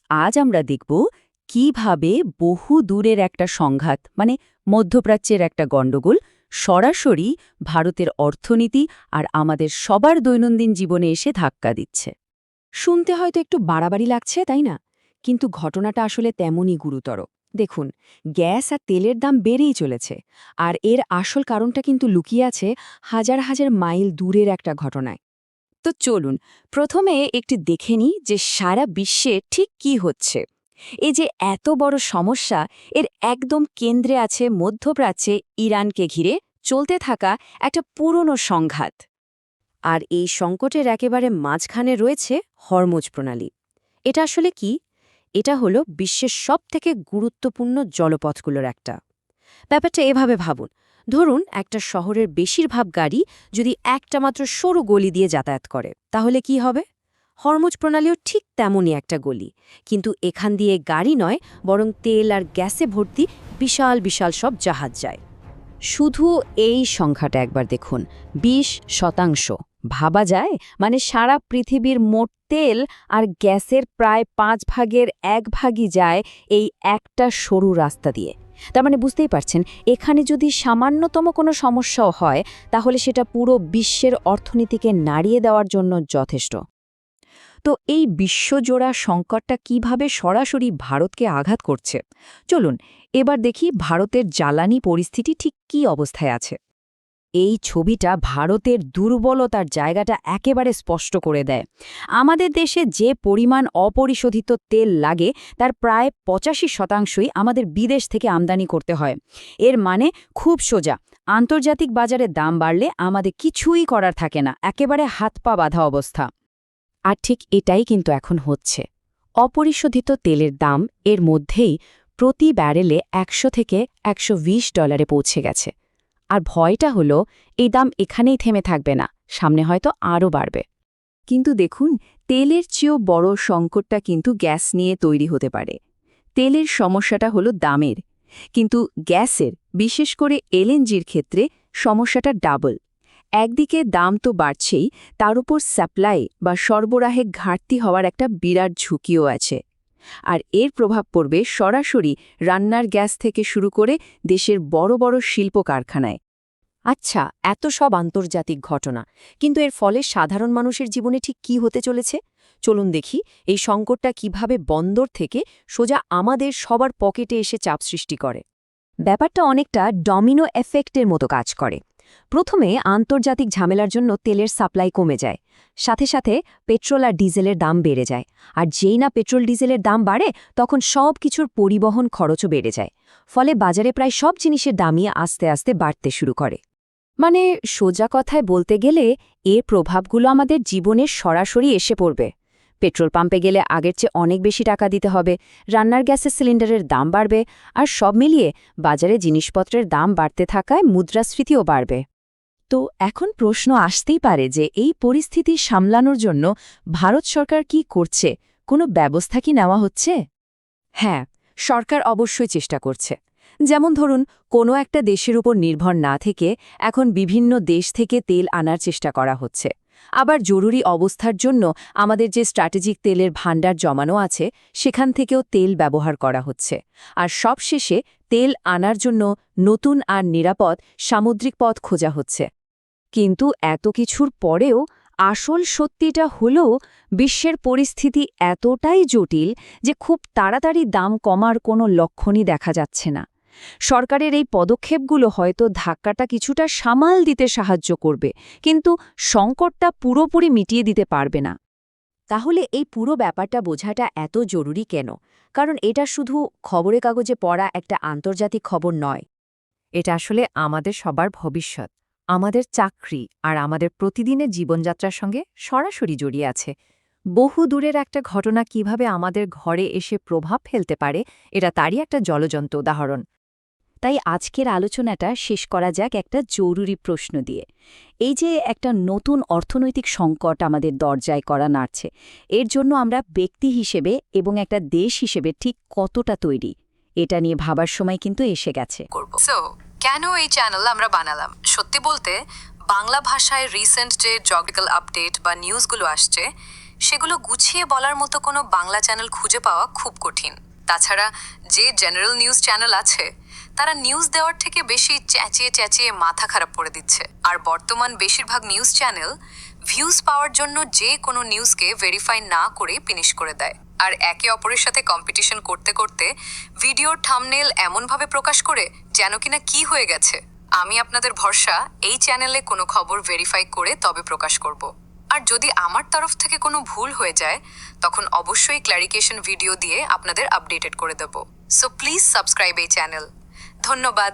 আজ আমরা দেখব কিভাবে বহু দূরের একটা সংঘাত মানে মধ্যপ্রাচ্যের একটা গণ্ডগোল সরাসরি ভারতের অর্থনীতি আর আমাদের সবার দৈনন্দিন জীবনে এসে ধাক্কা দিচ্ছে। শুনতে হয়তো একটু বাড়াবাড়ি লাগছে তাই না? কিন্তু ঘটনাটা আসলে তেমনই গুরুতর। দেখুন, গ্যাস আর তেলের দাম বেড়েই চলেছে, আর এর আসল কারণটা কিন্তু লুকিয়ে আছে হাজার হাজার মাইল দূরের একটা ঘটনায়। তো চলুন প্রথমে একটু দেখে নিই যে সারা বিশ্বে ঠিক কি হচ্ছে। এই যে এত বড় সমস্যা, এর একদম কেন্দ্রে আছে মধ্যপ্রাচ্যে ইরানকে ঘিরে চলতে থাকা একটা পুরনো সংঘাত। আর এই সংকটের একেবারে মাঝখানে রয়েছে হরমুজ প্রণালী। এটা আসলে কি? এটা হলো বিশ্বের সবথেকে গুরুত্বপূর্ণ জলপথগুলোর একটা। ব্যাপারটা এভাবে ভাবুন, ধরুন একটা শহরের বেশিরভাগ গাড়ি যদি একটা মাত্র সরু গলি দিয়ে যাতায়াত করে, তাহলে কি হবে? হরমুজ প্রণালীও ঠিক তেমনই একটা গলি, কিন্তু এখান দিয়ে গাড়ি নয়, বরং তেল আর গ্যাসে ভর্তি বিশাল বিশাল সব জাহাজ যায়। শুধু এই সংখ্যাটা একবার দেখুন, 20%। ভাবা যায়, মানে সারা পৃথিবীর মোট তেল আর গ্যাসের প্রায় 1/5 যায় এই একটা সরু রাস্তা দিয়ে। তার মানে বুঝতেই পারছেন, এখানে যদি সামান্যতম কোনো সমস্যাও হয়, তাহলে সেটা পুরো বিশ্বের অর্থনীতিকে নাড়িয়ে দেওয়ার জন্য যথেষ্ট। তো এই বিশ্বজোড়া সংকটটা কিভাবে সরাসরি ভারতকে আঘাত করছে, চলুন এবার দেখি ভারতের জ্বালানি পরিস্থিতি ঠিক কী অবস্থায় আছে। এই ছবিটা ভারতের দুর্বলতার জায়গাটা একেবারে স্পষ্ট করে দেয়। আমাদের দেশে যে পরিমাণ অপরিশোধিত তেল লাগে তার প্রায় 85%ই আমাদের বিদেশ থেকে আমদানি করতে হয়। এর মানে খুব সোজা, আন্তর্জাতিক বাজারে দাম বাড়লে আমাদের কিছুই করার থাকে না, একেবারে হাত পা বাঁধা অবস্থা। আর ঠিক এটাই কিন্তু এখন হচ্ছে। অপরিশোধিত তেলের দাম এর মধ্যেই প্রতি ব্যারেলে 100 থেকে $120 পৌঁছে গেছে। আর ভয়টা হলো এই দাম এখানেই থেমে থাকবে না, সামনে হয়তো আরও বাড়বে। কিন্তু দেখুন, তেলের চেয়েও বড় সংকটটা কিন্তু গ্যাস নিয়ে তৈরি হতে পারে। তেলের সমস্যাটা হলো দামের, কিন্তু গ্যাসের, বিশেষ করে এলএনজির ক্ষেত্রে সমস্যাটা ডাবল। একদিকে দাম তো বাড়ছেই, তার উপর সাপ্লাই বা সরবরাহে ঘাটতি হওয়ার একটা বিরাট ঝুঁকিও আছে। আর এর প্রভাব পড়বে সরাসরি রান্নার গ্যাস থেকে শুরু করে দেশের বড় বড় শিল্প কারখানায়। আচ্ছা, এত সব আন্তর্জাতিক ঘটনা, কিন্তু এর ফলে সাধারণ মানুষের জীবনে ঠিক কি হতে চলেছে? চলুন দেখি এই সংকটটা কিভাবে বন্দর থেকে সোজা আমাদের সবার পকেটে এসে চাপ সৃষ্টি করে। ব্যাপারটা অনেকটা ডমিনো এফেক্টের মতো কাজ করে। প্রথমে আন্তর্জাতিক ঝামেলার জন্য তেলের সাপ্লাই কমে যায়, সাথে সাথে পেট্রোল আর ডিজেলের দাম বেড়ে যায়। আর যেই না পেট্রোল ডিজেলের দাম বাড়ে, তখন সব কিছুর পরিবহন খরচও বেড়ে যায়। ফলে বাজারে প্রায় সব জিনিসের দামই আস্তে আস্তে বাড়তে শুরু করে। মানে সোজা কথায় বলতে গেলে এর প্রভাবগুলো আমাদের জীবনের সরাসরি এসে পড়বে। পেট্রোল পাম্পে গেলে আগের চেয়ে অনেক বেশি টাকা দিতে হবে, রান্নার গ্যাসের সিলিন্ডারের দাম বাড়বে, আর সব মিলিয়ে বাজারে জিনিসপত্রের দাম বাড়তে থাকায় মুদ্রাস্ফীতিও বাড়বে। তো এখন প্রশ্ন আসতেই পারে যে এই পরিস্থিতি সামলানোর জন্য ভারত সরকার কি করছে, কোনো ব্যবস্থা কি নেওয়া হচ্ছে? হ্যাঁ, সরকার অবশ্যই চেষ্টা করছে। যেমন ধরুন, কোনো একটা দেশের উপর নির্ভর না থেকে এখন বিভিন্ন দেশ থেকে তেল আনার চেষ্টা করা হচ্ছে। আবার জরুরি অবস্থার জন্য আমাদের যে স্ট্র্যাটেজিক তেলের ভাণ্ডার জমানো আছে, সেখান থেকেও তেল ব্যবহার করা হচ্ছে। আর সবশেষে তেল আনার জন্য নতুন আর নিরাপদ সামুদ্রিক পথ খোঁজা হচ্ছে। কিন্তু এত কিছুর পরেও আসল সত্যিটা হলো, বিশ্বের পরিস্থিতি এতটাই জটিল যে খুব তাড়াতাড়ি দাম কমার কোনো লক্ষণই দেখা যাচ্ছে না। সরকারের এই পদক্ষেপগুলো হয়তো ধাক্কাটা কিছুটা সামাল দিতে সাহায্য করবে, কিন্তু সংকটটা পুরোপুরি মিটিয়ে দিতে পারবে না। তাহলে এই পুরো ব্যাপারটা বোঝাটা এত জরুরি কেন? কারণ এটা শুধু খবরের কাগজে পড়া একটা আন্তর্জাতিক খবর নয়। এটা আসলে আমাদের সবার ভবিষ্যৎ, আমাদের চাকরি আর আমাদের প্রতিদিনের জীবনযাত্রার সঙ্গে সরাসরি জড়িয়ে আছে। বহু দূরের একটা ঘটনা কিভাবে আমাদের ঘরে এসে প্রভাব ফেলতে পারে, এটা তারই একটা জ্বলজ্বন্ত উদাহরণ। তাই আজকের আলোচনাটা শেষ করা যাক একটা জরুরি প্রশ্ন দিয়ে। এই যে একটা নতুন অর্থনৈতিক সংকট আমাদের দরজায় করা নাড়ছে, এর জন্য আমরা ব্যক্তি হিসেবে এবং একটা দেশ হিসেবে ঠিক কতটা তৈরি, এটা নিয়ে ভাবার সময় কিন্তু এসে গেছে। কেন এই চ্যানেল আমরা বানালাম? সত্যি বলতে, বাংলা ভাষায় রিসেন্ট যে জিওগ্রাফিক্যাল আপডেট বা নিউজগুলো আসছে, সেগুলো গুছিয়ে বলার মতো কোনো বাংলা চ্যানেল খুঁজে পাওয়া খুব কঠিন। তাছাড়া যে জেনারেল নিউজ চ্যানেল আছে তারা নিউজ দেওয়ার থেকে বেশি চেঁচিয়ে চেঁচিয়ে মাথা খারাপ করে দিচ্ছে। আর বর্তমান বেশিরভাগ নিউজ চ্যানেল ভিউজ পাওয়ার জন্য যে কোনো নিউজকে ভেরিফাই না করে ফিনিশ করে দেয়, আর একে অপরের সাথে কম্পিটিশন করতে করতে ভিডিওর থাম্বনেল এমনভাবে প্রকাশ করে যেন কিনা কি হয়ে গেছে। আমি আপনাদের ভরসা এই চ্যানেলে কোনো খবর ভেরিফাই করে তবে প্রকাশ করব। আর যদি আমার তরফ থেকে কোনো ভুল হয়ে যায় তখন অবশ্যই ক্ল্যারিফিকেশন ভিডিও দিয়ে আপনাদের আপডেটেড করে দেব। সো প্লিজ সাবস্ক্রাইব এই চ্যানেল। ধন্যবাদ।